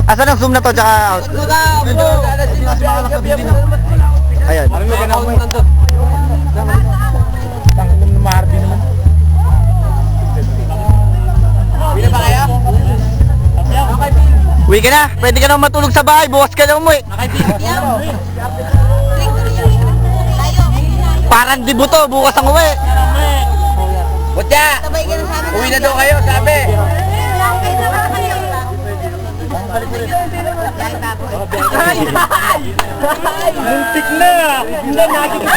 Asan ang zoom na to tsaka out? Ayan. Uwi ka na, pwede ka na matulog sa bahay, bukas ka na umuwi. Parang dibuto, bukas ang uwi. Butya! Uwi na daw kayo, sabi! Muntik na! Hindi nakikita!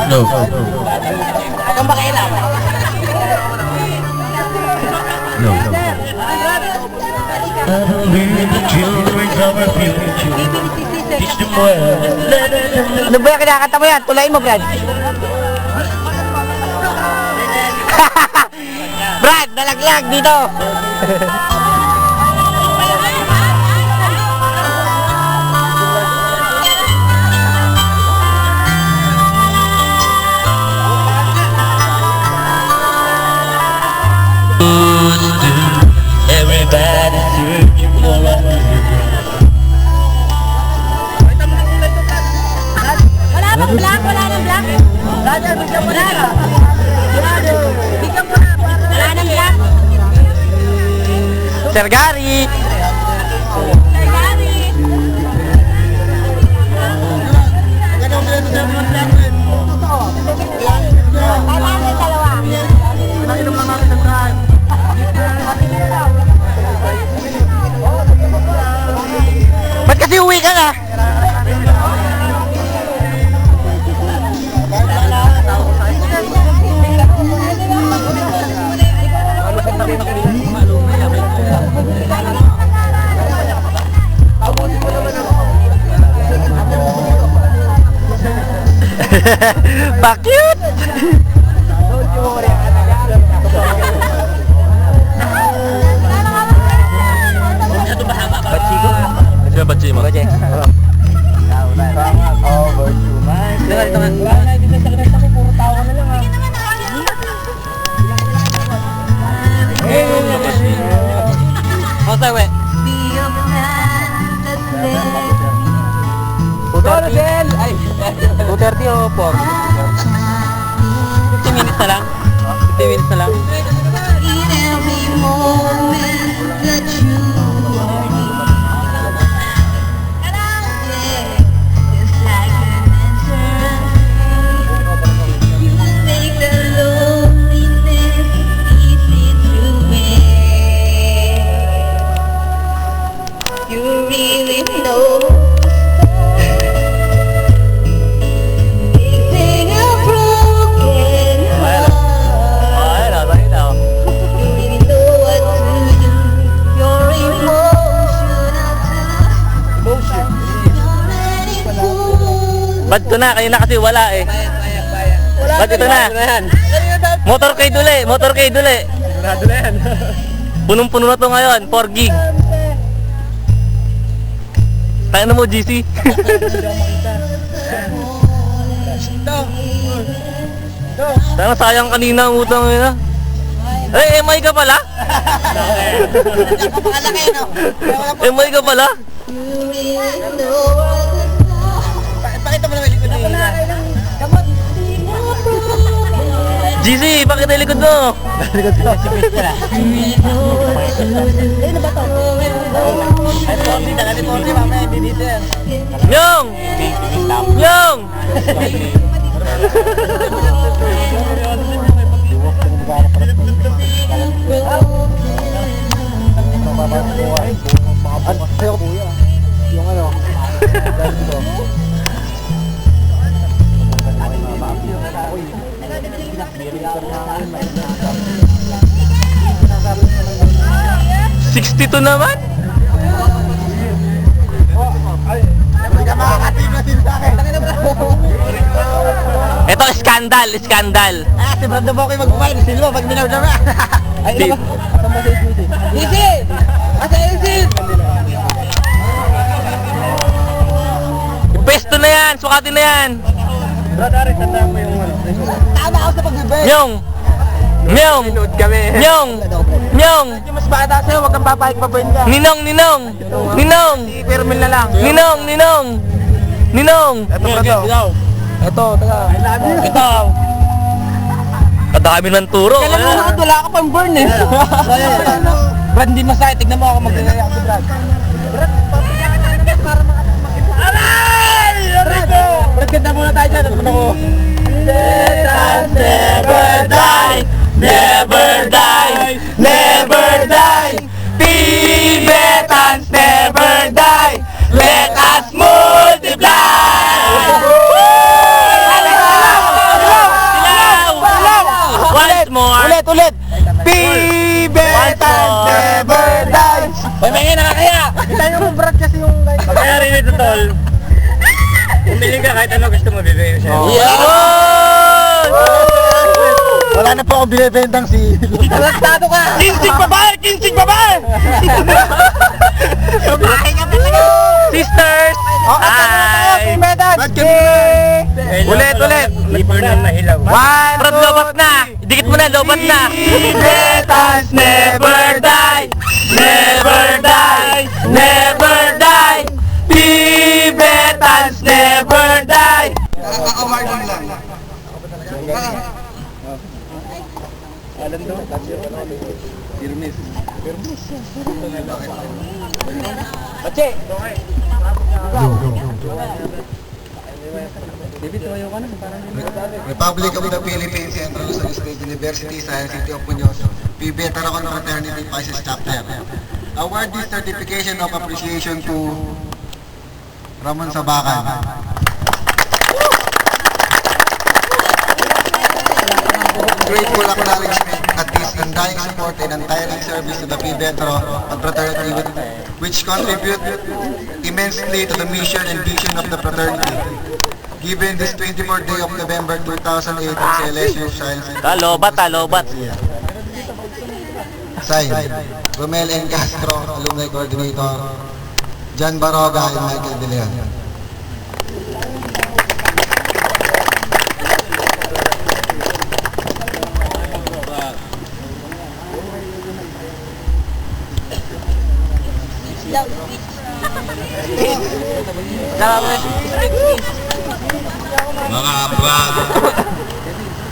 No. Kung bakailan? No. Ano ba yung kinakanta mo yan? Tulayin mo, Brad. Brad, nalaglag dito. Everybody searching for a Wala bang black? Wala nang black? Brother, bigyan mo na. Bigyan mo na. Wala nang black? Sir Gary. Sir Gary. Kailangan dalawa. Ba't kasi uwi ka na? Pa-cute! Bachi mo. Bachi. Otawe. Ay, 2:30 o 4? 15 minutes na lang. 15 minutes na lang. Ba't ito na? Kayo na kasi wala eh. Ba't ito na? Motor kay Dule, motor kay Dule. Punong-puno na to ngayon, 4 gig. Tayo na mo, GC. Sana sayang kanina ang utang nila. Eh, MI ka pala? MI ka pala? Pakita mo naman likod nila. GC, pakita yung likod mo. Likod ko. Nyong! Nyong! Yung ano? $62 naman? Ay, makakatim na din. Scandal, scandal. Si Brando Boki magkumain. Silva pag minawdama. Ay, Di- ito ba? Asan ba si Easy? Easy! Asa Easy? Pesto na yan, sukatin na yan. Brad, Aris, tanda mo yung ano. Tama ako sa pagbibig. Nyong! Nyong! Pinood kami. Nyong! Nyong! Yung mas bata sa'yo, huwag kang papayag pa ka. Ninong, ninong! Ninong! Si Permil na lang. Ninong, ninong! Ninong! Ito, Brado. Ito, taga. Ito! Kadami ng turo. Kailan mo lahat, wala ka pang burn eh. Brad, hindi masaya. Tignan mo ako magdalaya ako si Brad. Brad, papayaan na naman para makapagmakita. Aray! Brad, ganda muna tayo dyan. Ano ko? Let us Never die, never die, never die. Tibetans never die. Let us multiply. Once more. Ulit! Tibetans never dies! Hoy, may nakakaya! Kita yung Brad kasi yung... Kaya rin ito, tol. Pumili ka kahit ano gusto mo, bibigyan siya. Wala na po akong binibentang si... Talastado ka! Kinsig babae! Kinsig babae! Bahay ka talaga! Sisters! Hi! Tibetans! Ulit! Liver na nahilaw. Brad, lobat na! Dikit mo na, lobat na! Tibetans never die! Never die! Never die! Tibetans never die! Pache! Republic of the Philippines, Central Luzon State University, Science City of Muñoz, Veteran ako ng Fraternity Pisces Chapter. Award this certification of appreciation to Ramon Sabacan. Grateful acknowledgement at his undying support and untiring service to the Vetro and fraternity which contribute immensely to the mission and vision of the fraternity. Given this 24th day of November 2008 sa LSU Science Lobat. Signed, Romel N. Castro, Alumni Coordinator, John Baroga, and Michael De Leon. Mga brad,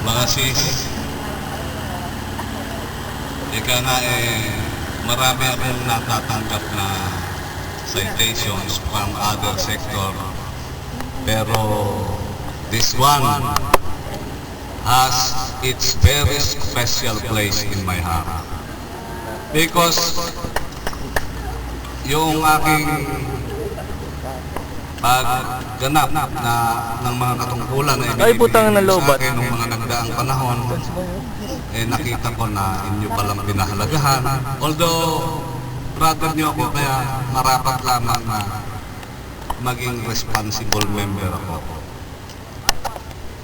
mga sis, ika nga marami akong natatanggap na citations from other sector, pero this one has its very special place in my heart. Because yung aking pagganap na ng mga katungkulan na Ay, putang na lobat. sa akin ng mga nagdaang panahon, nakita ko na inyo palang pinahalagahan. Although, brother niyo ako, kaya marapat lamang na maging responsible member ako.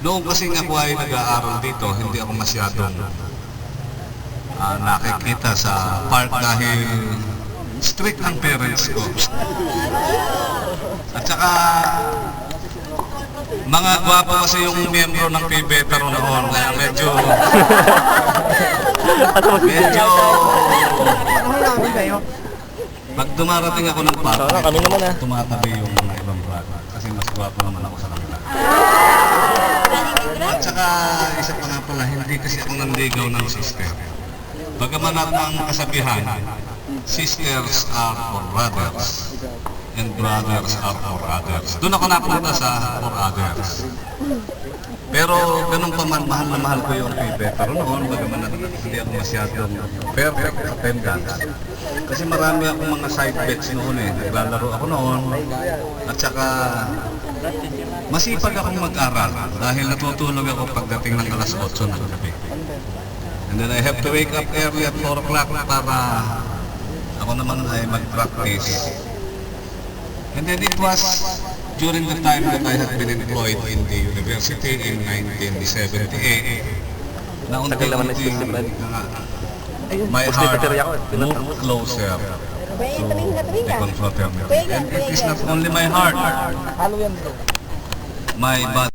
Noong kasi ako ay nag-aaral dito, hindi ako masyadong nakikita sa park dahil strict ang parents ko. At saka, mga gwapo kasi yung miyembro ng Vetro noon, kaya medyo pag dumarating ako ng park, Kami naman tumatabi yung mga ibang brother kasi mas gwapo naman ako sa kanila. At saka, isa pa nga pala, hindi kasi ako nanligaw ng sister. Bagaman ang kasabihan, sisters are for brothers and brothers are for others. Doon ako napunta sa for others. Pero ganun pa man, mahal na mahal ko yung Vetro noon, bagaman hindi ako masyadong perfect attendance. Kasi marami akong mga side bets noon naglalaro ako noon. At saka masipag akong mag-aral dahil natutulog ako pagdating ng alas 8 ng gabi. And then I have to wake up early at 4 o'clock para ako naman ay mag-practice. And then it was during the time that I had been employed in the university in 1978, naunti-unti my heart moved closer to the confraternity. And it is not only my heart, my body.